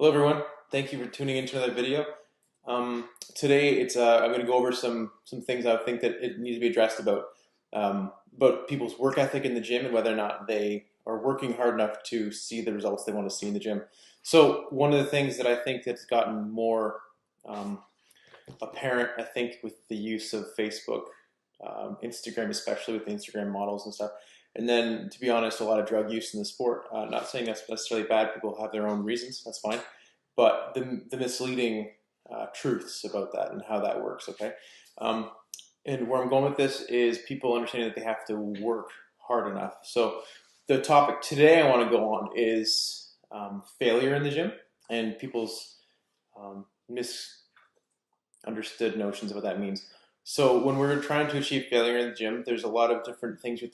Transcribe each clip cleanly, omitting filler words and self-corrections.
Hello everyone, thank you for tuning into another video. Today I'm going to go over some things I think that it needs to be addressed about people's work ethic in the gym and whether or not they are working hard enough to see the results they want to see in the gym. So one of the things that I think that's gotten more um, apparent, I think, with the use of Facebook, Instagram, especially with the Instagram models and stuff. And then, to be honest, a lot of drug use in the sport. Not saying that's necessarily bad. People have their own reasons. That's fine. But the misleading truths about that and how that works. Okay. Um, and where I'm going with this is people understanding that they have to work hard enough. So the topic today I want to go on is failure in the gym and people's misunderstood notions of what that means. So when we're trying to achieve failure in the gym, there's a lot of different things we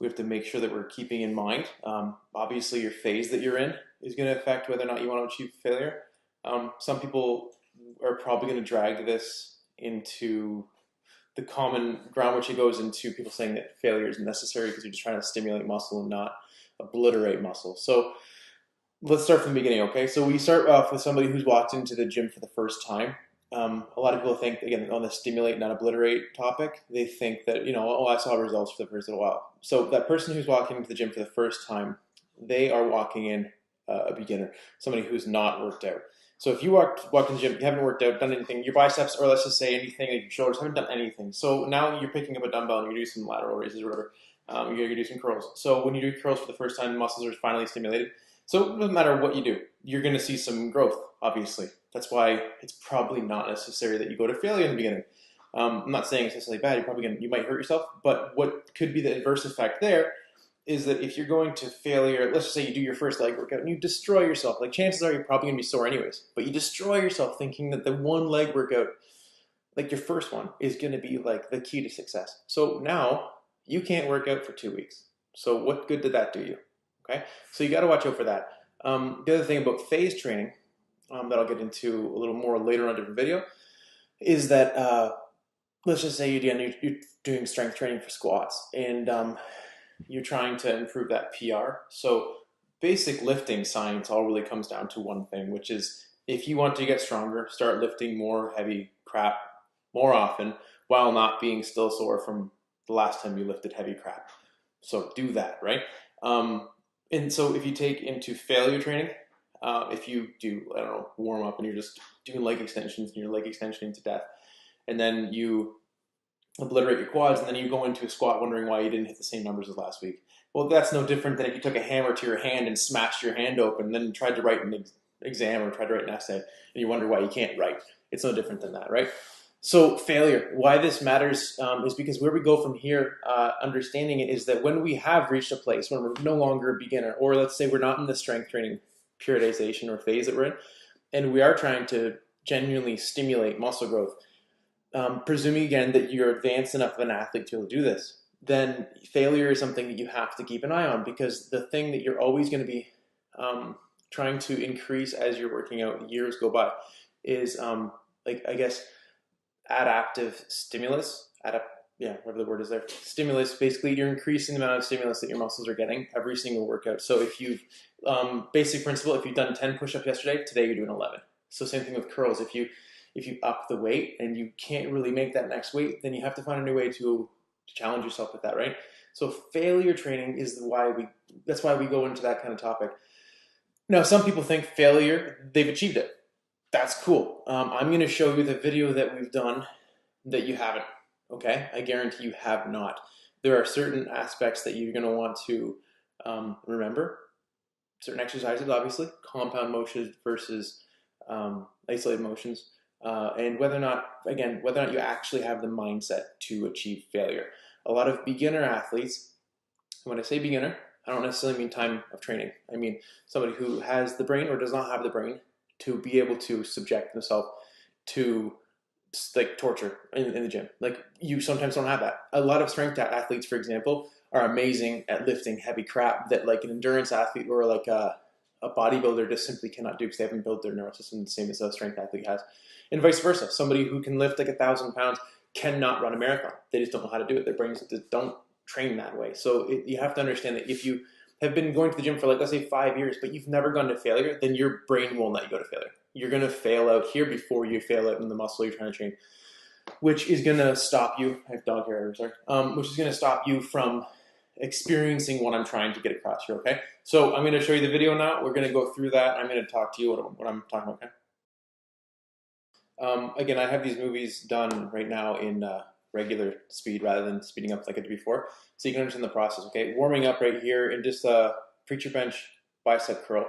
have to make sure that we're keeping in mind. Obviously, your phase that you're in is going to affect whether or not you want to achieve failure. Some people are probably going to drag this into the common ground, which it goes into people saying that failure is necessary because you're just trying to stimulate muscle and not obliterate muscle. So let's start from the beginning, okay? So we start off with somebody who's walked into the gym for the first time. A lot of people think, again, on the stimulate, not obliterate topic, they think that, oh, I saw results for the first little while. So that person who's walking into the gym for the first time, they are walking in a beginner, somebody who's not worked out. So if you walk in the gym, you haven't worked out, done anything, your biceps, or let's just say anything, like your shoulders, haven't done anything. So now you're picking up a dumbbell and you're doing some lateral raises or whatever. You're going to do some curls. So when you do curls for the first time, the muscles are finally stimulated. So it doesn't matter what you do, you're going to see some growth, obviously. That's why it's probably not necessary that you go to failure in the beginning. I'm not saying it's necessarily bad. You might hurt yourself, but what could be the adverse effect there is that if you're going to failure, let's just say you do your first leg workout and you destroy yourself. Like chances are you're probably going to be sore anyways, but you destroy yourself thinking that the one leg workout, like your first one, is going to be like the key to success. So now you can't work out for 2 weeks. So what good did that do you? Okay, so you got to watch out for that. The other thing about phase training that I'll get into a little more later on a different video is that let's just say you're doing strength training for squats and you're trying to improve that PR. So basic lifting science all really comes down to one thing, which is if you want to get stronger, start lifting more heavy crap more often while not being still sore from the last time you lifted heavy crap. So do that, right? And so if you take into failure training, if you do, I don't know, warm up and you're just doing leg extensions and you're leg extensioning to death, and then you obliterate your quads, and then you go into a squat wondering why you didn't hit the same numbers as last week. Well, that's no different than if you took a hammer to your hand and smashed your hand open, and then tried to write an exam or tried to write an essay, and you wonder why you can't write. It's no different than that, right? So failure, why this matters is because where we go from here, understanding it is that when we have reached a place when we're no longer a beginner, or let's say we're not in the strength training periodization or phase that we're in, and we are trying to genuinely stimulate muscle growth, presuming again that you're advanced enough of an athlete to be able to do this, then failure is something that you have to keep an eye on, because the thing that you're always going to be trying to increase as you're working out, years go by, is like, I guess, adaptive stimulus, whatever the word is there, stimulus. Basically, you're increasing the amount of stimulus that your muscles are getting every single workout. So if you've, basic principle, if you've done 10 push-ups yesterday, today you're doing 11. So same thing with curls. If you up the weight and you can't really make that next weight, then you have to find a new way to challenge yourself with that, right? So failure training is that's why we go into that kind of topic. Now, some people think failure, they've achieved it. That's cool. I'm going to show you the video that we've done that you haven't, okay? I guarantee you have not. There are certain aspects that you're going to want to remember. Certain exercises, obviously, compound motions versus isolated motions, and whether or not you actually have the mindset to achieve failure. A lot of beginner athletes, when I say beginner, I don't necessarily mean time of training. I mean somebody who has the brain or does not have the brain to be able to subject themselves to like torture in the gym. Like, you sometimes don't have that. A lot of strength athletes, for example, are amazing at lifting heavy crap that like an endurance athlete or like a bodybuilder just simply cannot do because they haven't built their nervous system the same as a strength athlete has. And vice versa. Somebody who can lift like 1,000 pounds cannot run a marathon. They just don't know how to do it. Their brains just don't train that way. So you have to understand that if you have been going to the gym for like, let's say 5 years, but you've never gone to failure, then your brain won't let you go to failure. You're going to fail out here before you fail out in the muscle you're trying to train, which is going to stop you. I have dog hair, sorry. Which is going to stop you from experiencing what I'm trying to get across here, okay? So I'm going to show you the video now. We're going to go through that. I'm going to talk to you what I'm talking about, okay? Again, I have these movies done right now in regular speed rather than speeding up like I did before, so you can understand the process, okay? Warming up right here in just a preacher bench bicep curl.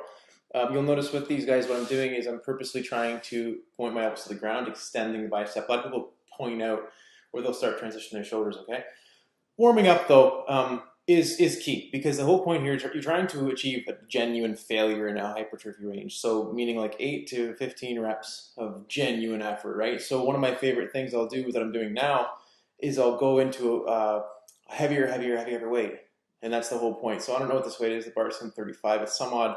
You'll notice with these guys, what I'm doing is I'm purposely trying to point my elbows to the ground, extending the bicep. A lot of people point out where they'll start transitioning their shoulders, okay? Warming up, though, is key, because the whole point here is you're trying to achieve a genuine failure in a hypertrophy range. So meaning like 8 to 15 reps of genuine effort, right? So one of my favorite things I'll do that I'm doing now is I'll go into a heavier weight. And that's the whole point. So I don't know what this weight is. The bar is 35. It's some odd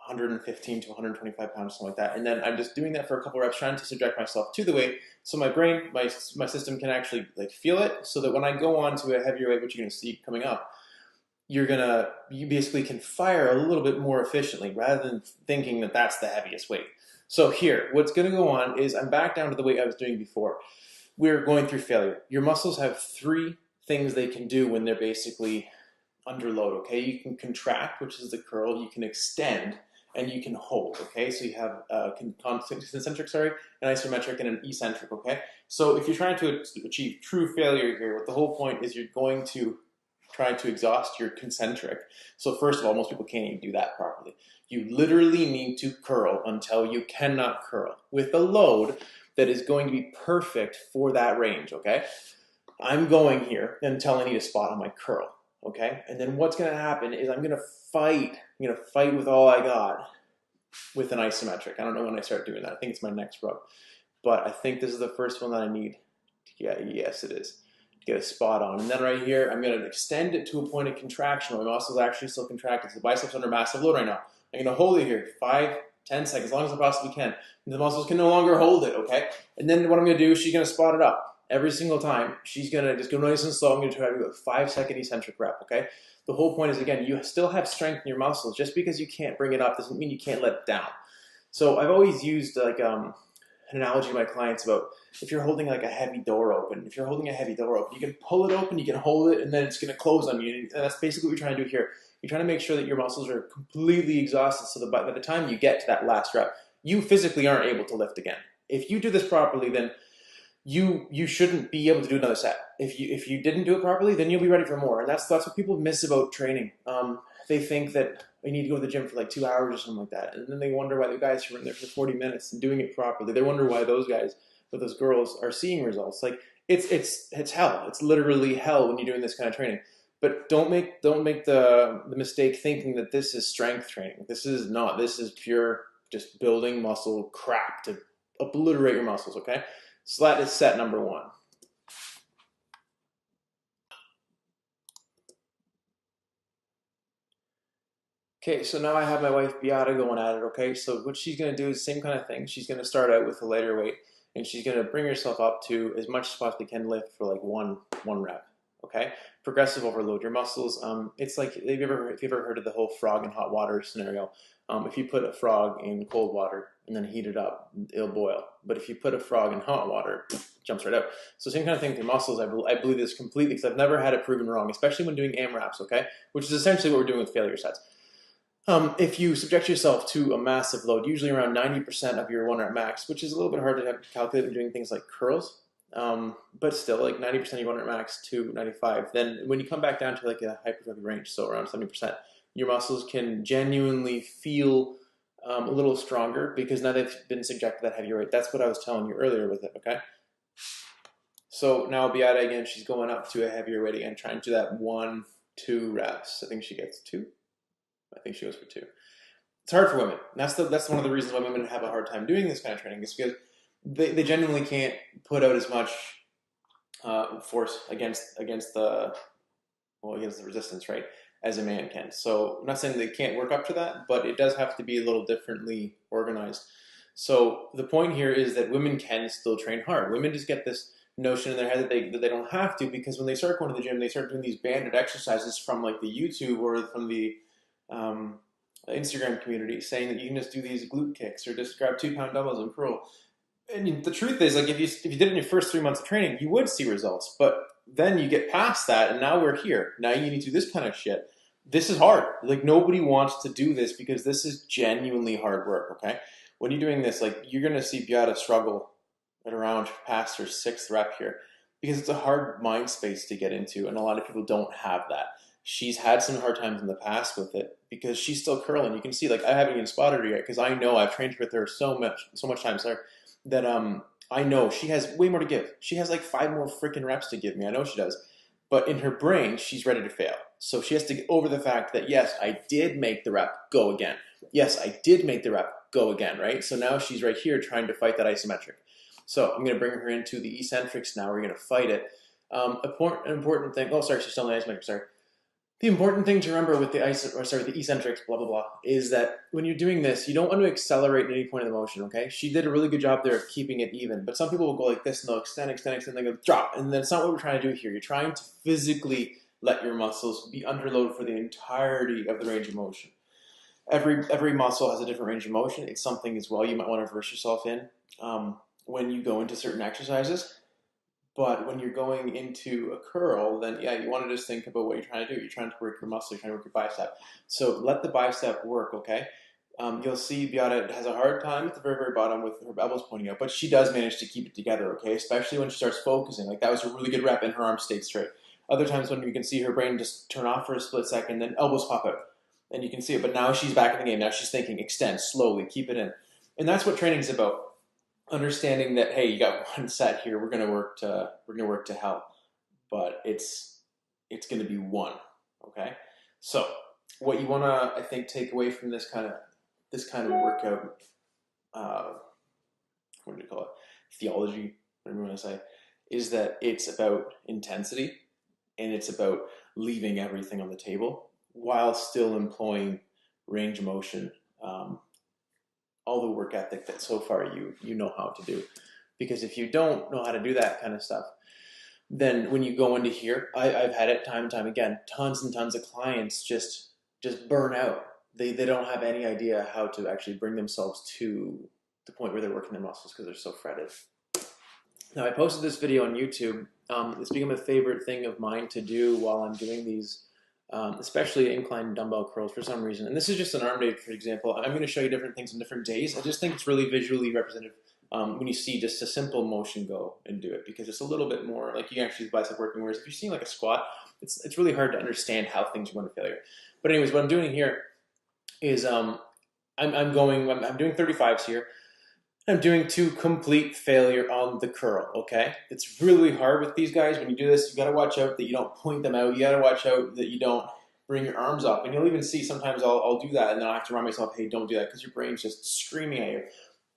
115 to 125 pounds, something like that. And then I'm just doing that for a couple reps, trying to subject myself to the weight, so my brain, my system can actually like feel it, so that when I go on to a heavier weight, which you're going to see coming up, you basically can fire a little bit more efficiently rather than thinking that that's the heaviest weight. So here, what's going to go on is I'm back down to the weight I was doing before. We're going through failure. Your muscles have 3 things they can do when they're basically under load, okay? You can contract, which is the curl, you can extend, and you can hold, okay? So you have concentric, an isometric, and an eccentric, okay? So if you're trying to achieve true failure here, what the whole point is, you're going to try to exhaust your concentric. So first of all, most people can't even do that properly. You literally need to curl until you cannot curl with a load that is going to be perfect for that range, okay? I'm going here until I need a spot on my curl, okay? And then what's gonna happen is I'm gonna fight with all I got with an isometric. I don't know when I start doing that. I think it's my next rub. But I think this is the first one that I need to get, yes it is, to get a spot on. And then right here, I'm gonna extend it to a point of contraction where my muscles actually still contracted. So the biceps under massive load right now. I'm gonna hold it here, 5, 10 seconds, as long as I possibly can. And the muscles can no longer hold it, okay? And then what I'm gonna do is she's gonna spot it up. Every single time, she's gonna just go nice and slow. I'm gonna try to do a 5-second eccentric rep, okay? The whole point is, again, you still have strength in your muscles. Just because you can't bring it up doesn't mean you can't let it down. So I've always used like an analogy to my clients about if you're holding like a heavy door open. If you're holding a heavy door open, you can pull it open, you can hold it, and then it's gonna close on you. And that's basically what you're trying to do here. You're trying to make sure that your muscles are completely exhausted, so that by the time you get to that last rep, you physically aren't able to lift again. If you do this properly, then you shouldn't be able to do another set. If you didn't do it properly, then you'll be ready for more. And that's what people miss about training. They think that they need to go to the gym for like 2 hours or something like that, and then they wonder why the guys who are in there for 40 minutes and doing it properly, they wonder why those guys or those girls are seeing results. Like it's hell. It's literally hell when you're doing this kind of training. But don't make the mistake thinking that this is strength training. This is not. This is pure just building muscle crap to obliterate your muscles. Okay. So that is set number 1. Okay, so now I have my wife Beata going at it, okay? So what she's gonna do is the same kind of thing. She's gonna start out with a lighter weight, and she's gonna bring herself up to as much as possibly can lift for like one rep, okay? Progressive overload. Your muscles, it's like, if you've ever heard of the whole frog in hot water scenario, if you put a frog in cold water and then heat it up, it'll boil. But if you put a frog in hot water, it jumps right out. So same kind of thing with your muscles. I believe this completely, because I've never had it proven wrong, especially when doing AMRAPs, okay? Which is essentially what we're doing with failure sets. If you subject yourself to a massive load, usually around 90% of your 1 rep max, which is a little bit hard to calculate when doing things like curls, but still like 90% of your 1 rep max to 95, then when you come back down to like a hypertrophy range, so around 70%, your muscles can genuinely feel a little stronger, because now they've been subjected to that heavier weight. That's what I was telling you earlier with it, okay? So now Beata again, she's going up to a heavier weight again, trying to do that 1, 2 reps. I think she gets 2. I think she goes for 2. It's hard for women. And that's one of the reasons why women have a hard time doing this kind of training, is because they genuinely can't put out as much force against the resistance, right, as a man can. So I'm not saying they can't work up to that, but it does have to be a little differently organized. So the point here is that women can still train hard. Women just get this notion in their head that they don't have to, because when they start going to the gym, they start doing these banded exercises from like the YouTube or from the Instagram community saying that you can just do these glute kicks or just grab 2 pound dumbbells and curl. And the truth is, like, if you did it in your first 3 months of training, you would see results. But then you get past that, and now we're here. Now you need to do this kind of shit. This is hard. Like, nobody wants to do this because this is genuinely hard work. Okay, when you're doing this, like, you're gonna see Beata struggle at around past her 6th rep here because it's a hard mind space to get into, and a lot of people don't have that. She's had some hard times in the past with it because she's still curling. You can see, like, I haven't even spotted her yet because I know I've trained with her so much time. Sorry, that I know she has way more to give. She has like 5 more freaking reps to give me. I know she does. But in her brain, she's ready to fail. So she has to get over the fact that, yes, I did make the rep, go again. Yes, I did make the rep, go again, right? So now she's right here trying to fight that isometric. So I'm going to bring her into the eccentrics now. We're going to fight it. Important thing. Oh, sorry, she's still in the isometric. Sorry. The important thing to remember with the eccentrics, blah, blah, blah, is that when you're doing this, you don't want to accelerate at any point of the motion, okay? She did a really good job there of keeping it even, but some people will go like this, and they'll extend, they go drop, and that's not what we're trying to do here. You're trying to physically let your muscles be underloaded for the entirety of the range of motion. Every muscle has a different range of motion. It's something as well you might want to verse yourself in when you go into certain exercises. But when you're going into a curl, then yeah, you want to just think about what you're trying to do. You're trying to work your muscle, you're trying to work your bicep. So let the bicep work, okay? You'll see Beata has a hard time at the very, very bottom with her elbows pointing out, but she does manage to keep it together, okay? Especially when she starts focusing. Like, that was a really good rep and her arms stayed straight. Other times when you can see her brain just turn off for a split second, then elbows pop out. And you can see it, but now she's back in the game. Now she's thinking, extend, slowly, keep it in. And that's what training is about. Understanding that, hey, you got one set here, we're gonna work to hell, but it's gonna be one, okay? So what you wanna, I think, take away from this kind of workout, what do you call it? Theology, whatever you want to say, is that it's about intensity and it's about leaving everything on the table while still employing range of motion. All the work ethic that so far you know how to do. Because if you don't know how to do that kind of stuff, then when you go into here, I've had it time and time again, tons and tons of clients just burn out. They don't have any idea how to actually bring themselves to the point where they're working their muscles because they're so fretted. Now, I posted this video on YouTube. It's become a favorite thing of mine to do while I'm doing these especially incline dumbbell curls for some reason. And this is just an arm day, for example. I'm going to show you different things on different days. I just think it's really visually representative when you see just a simple motion go and do it, because it's a little bit more like you can actually see the bicep working. Whereas if you're seeing like a squat, it's really hard to understand how things are going to failure. But anyways, what I'm doing here is I'm doing 35s here. I'm doing 2 complete failure on the curl, okay? It's really hard with these guys. When you do this, you gotta watch out that you don't point them out. You gotta watch out that you don't bring your arms up. And you'll even see sometimes I'll do that and then I'll have to remind myself, hey, don't do that, because your brain's just screaming at you.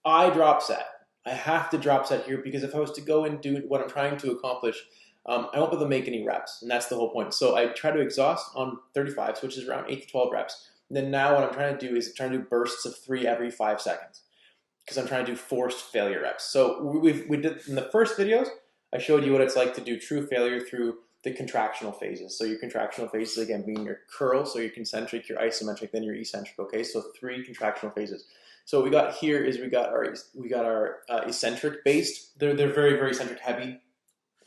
I drop set. I have to drop set here because if I was to go and do what I'm trying to accomplish, I won't be able to make any reps, and that's the whole point. So I try to exhaust on 35s, which is around 8 to 12 reps. And then now what I'm trying to do is trying to do bursts of 3 every 5 seconds, because I'm trying to do forced failure reps. So we did in the first videos, I showed you what it's like to do true failure through the contractional phases. So your contractional phases, again, being your curl, so your concentric, your isometric, then your eccentric, okay? So 3 contractional phases. So what we got here is we got our eccentric based. They're very, very eccentric heavy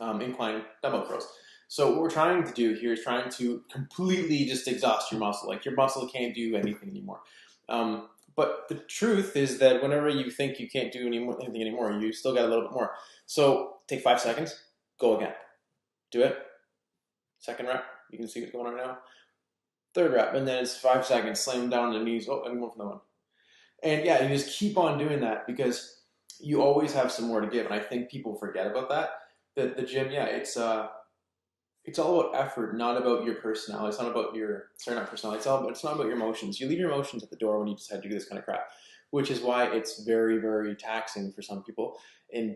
incline dumbbell curls. So what we're trying to do here is trying to completely just exhaust your muscle. Like, your muscle can't do anything anymore. But the truth is that whenever you think you can't do anything anymore, you still got a little bit more. So take 5 seconds, go again. Do it. Second rep, you can see what's going on now. Third rep, and then it's 5 seconds, slam down on the knees. Oh, I'm going for that one. And yeah, you just keep on doing that because you always have some more to give. And I think people forget about that. That the gym, yeah, it's all about effort, not about your personality. It's not about your, not personality. It's not about your emotions. You leave your emotions at the door when you decide to do this kind of crap, which is why it's very, very taxing for some people. And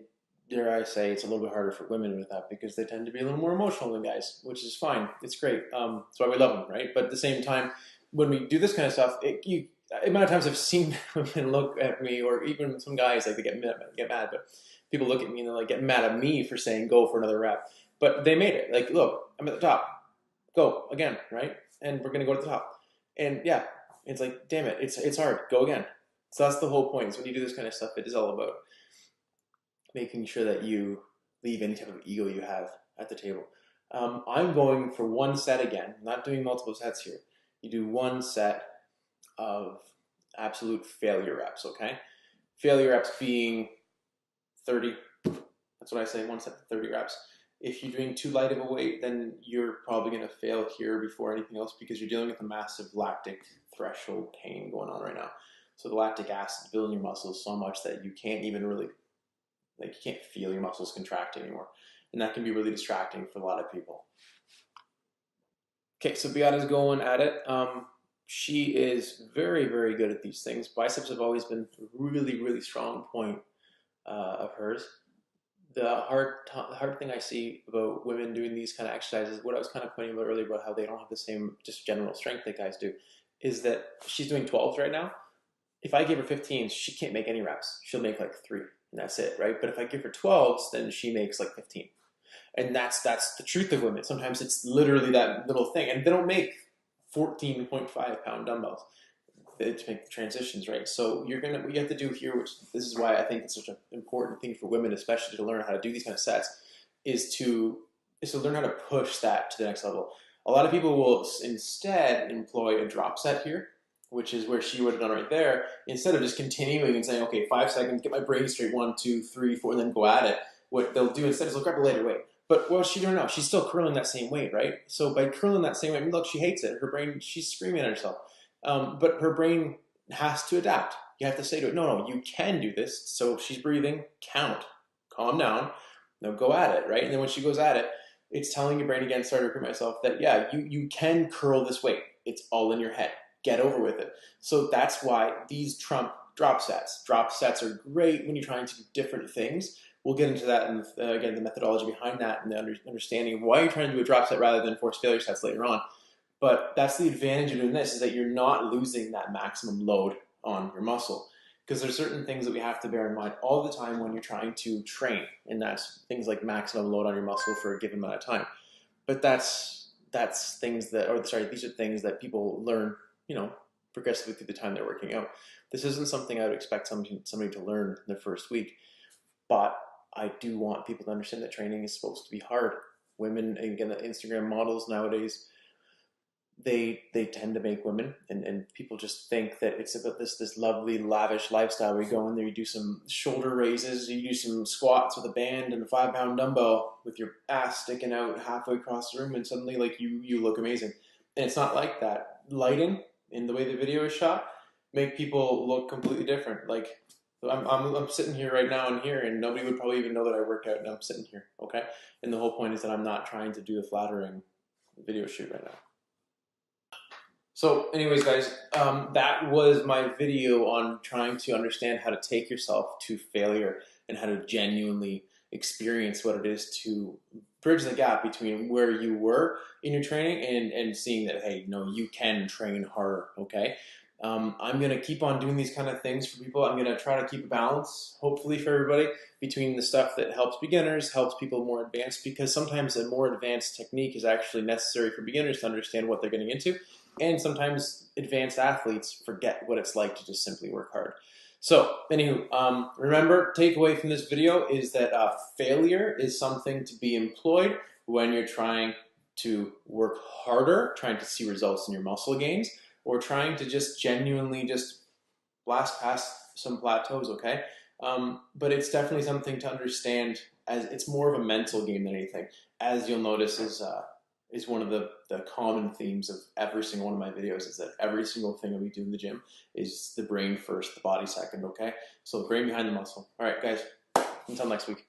dare I say, it's a little bit harder for women with that because they tend to be a little more emotional than guys, which is fine. It's great. That's why we love them, right? But at the same time, when we do this kind of stuff, the amount of times I've seen women look at me, or even some guys, like, they get mad, but people look at me and they like get mad at me for saying go for another rep. But they made it. Like, look, I'm at the top. Go again, right? And we're going to go to the top. And yeah, It's like, damn it, it's hard. Go again. So that's the whole point. Is when you do this kind of stuff, it is all about making sure that you leave any type of ego you have at the table. I'm going for one set again, not doing multiple sets here. You do one set of absolute failure reps, okay? Failure reps being 30. That's what I say, one set of 30 reps. If you're doing too light of a weight, then you're probably going to fail here before anything else because you're dealing with a massive lactic threshold pain going on right now. So the lactic acid is building your muscles so much that you can't even really, like, you can't feel your muscles contract anymore. And that can be really distracting for a lot of people. Okay, so Beata's going at it. She is very, very good at these things. Biceps have always been a really, really strong point of hers. The hard thing I see about women doing these kind of exercises, what I was kind of pointing out earlier about how they don't have the same just general strength that guys do, is that she's doing 12s right now. If I give her 15s, she can't make any reps. She'll make like 3, and that's it, right? But if I give her 12s, then she makes like 15. And that's the truth of women. Sometimes it's literally that little thing. And they don't make 14.5 pound dumbbells to make the transitions, right? So what you have to do here, which this is why I think it's such an important thing for women, especially to learn how to do these kind of sets, is to learn how to push that to the next level. A lot of people will instead employ a drop set here, which is where she would have done right there, instead of just continuing and saying, okay, 5 seconds, get my brain straight, 1, 2, 3, 4, and then go at it. What they'll do instead is they'll grab a lighter weight. But what's she doing now? She's still curling that same weight, right? So by curling that same weight, look, she hates it. Her brain, she's screaming at herself. But her brain has to adapt. You have to say to it, no, you can do this. So she's breathing, count, calm down, now go at it, right? And then when she goes at it, it's telling your brain again, sorry to repeat myself, that yeah, you can curl this weight. It's all in your head. Get over with it. So that's why these trump drop sets. Drop sets are great when you're trying to do different things. We'll get into that and again, the methodology behind that and the understanding of why you're trying to do a drop set rather than forced failure sets later on. But that's the advantage of doing this, is that you're not losing that maximum load on your muscle. Because there's certain things that we have to bear in mind all the time when you're trying to train. And that's things like maximum load on your muscle for a given amount of time. But these are things that people learn, progressively through the time they're working out. This isn't something I would expect somebody to learn in their first week. But I do want people to understand that training is supposed to be hard. Women, again, the Instagram models nowadays, they tend to make women, and people just think that it's about this lovely, lavish lifestyle where you go in there, you do some shoulder raises, you do some squats with a band and a 5-pound dumbbell with your ass sticking out halfway across the room, and suddenly like you look amazing. And it's not like that. Lighting and the way the video is shot make people look completely different. Like I'm sitting here right now in here, and nobody would probably even know that I work out, and I'm sitting here, okay? And the whole point is that I'm not trying to do a flattering video shoot right now. So anyways, guys, that was my video on trying to understand how to take yourself to failure and how to genuinely experience what it is to bridge the gap between where you were in your training and seeing that, hey, no, you can train harder, okay? I'm going to keep on doing these kind of things for people. I'm going to try to keep a balance, hopefully for everybody, between the stuff that helps beginners, helps people more advanced, because sometimes a more advanced technique is actually necessary for beginners to understand what they're getting into. And sometimes advanced athletes forget what it's like to just simply work hard. So, anywho, remember, takeaway from this video is that failure is something to be employed when you're trying to work harder, trying to see results in your muscle gains, or trying to just genuinely just blast past some plateaus, okay? But it's definitely something to understand, as it's more of a mental game than anything. As you'll notice is one of the common themes of every single one of my videos, is that every single thing that we do in the gym is the brain first, the body second, okay? So the brain behind the muscle. All right, guys, until next week.